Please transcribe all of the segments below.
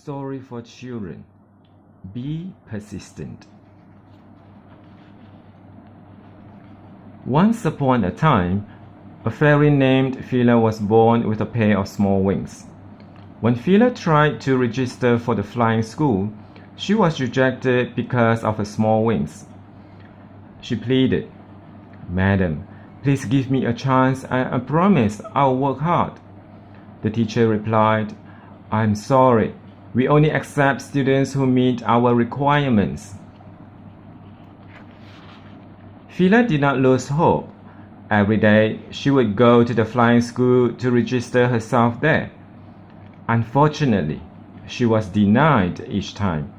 Story for children. Be persistent. Once upon a time, a fairy named Phila was born with a pair of small wings. When Phila tried to register for the flying school, she was rejected because of her small wings. She pleaded, "Madam, please give me a chance and I promise I'll work hard." The teacher replied, "I'm sorry. We only accept students who meet our requirements." Phila did not lose hope. Every day, she would go to the flying school to register herself there. Unfortunately, she was denied each time.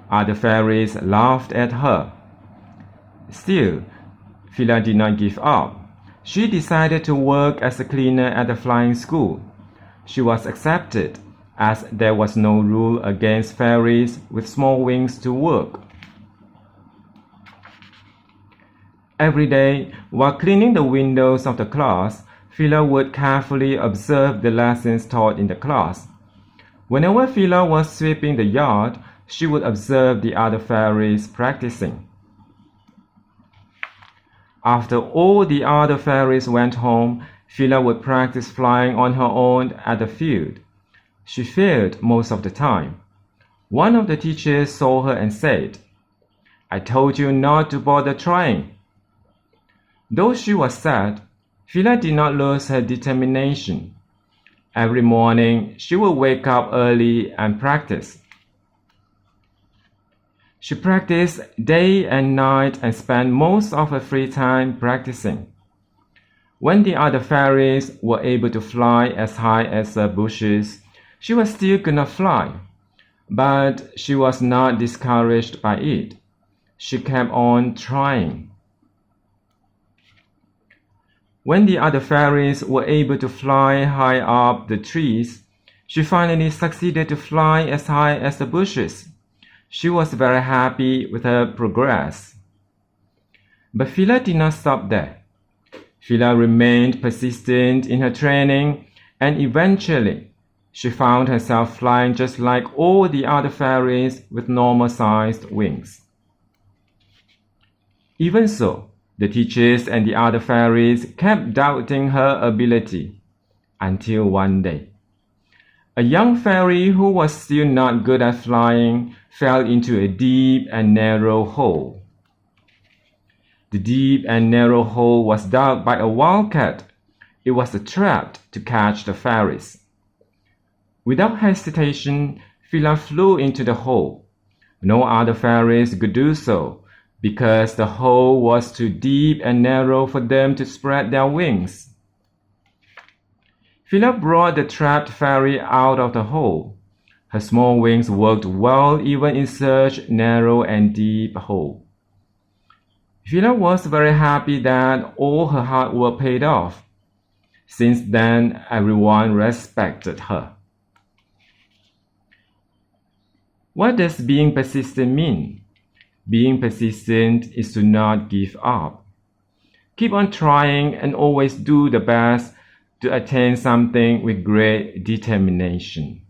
Other fairies laughed at her. Still, Phila did not give up. She decided to work as a cleaner at the flying school. She was accepted, as there was no rule against fairies with small wings to work. Every day, while cleaning the windows of the class, Phila would carefully observe the lessons taught in the class. Whenever Phila was sweeping the yard, she would observe the other fairies practicing. After all the other fairies went home, Phila would practice flying on her own at the field. She failed most of the time. One of the teachers saw her and said, "I told you not to bother trying." Though she was sad, Phila did not lose her determination. Every morning, she would wake up early and practice. She practiced day and night and spent most of her free time practicing. When the other fairies were able to fly as high as the bushes, she was still gonna fly. But she was not discouraged by it. She kept on trying. When the other fairies were able to fly high up the trees, she finally succeeded to fly as high as the bushes. She was very happy with her progress. But Phila did not stop there. Phila remained persistent in her training, and eventually she found herself flying just like all the other fairies with normal-sized wings. Even so, the teachers and the other fairies kept doubting her ability, until one day, a young fairy who was still not good at flying fell into a deep and narrow hole. The deep and narrow hole was dug by a wildcat. It was a trap to catch the fairies. Without hesitation, Phila flew into the hole. No other fairies could do so, because the hole was too deep and narrow for them to spread their wings. Phila brought the trapped fairy out of the hole. Her small wings worked well even in such narrow and deep hole. Phila was very happy that all her hard work paid off. Since then, everyone respected her. What does being persistent mean? Being persistent is to not give up. Keep on trying and always do the best to attain something with great determination.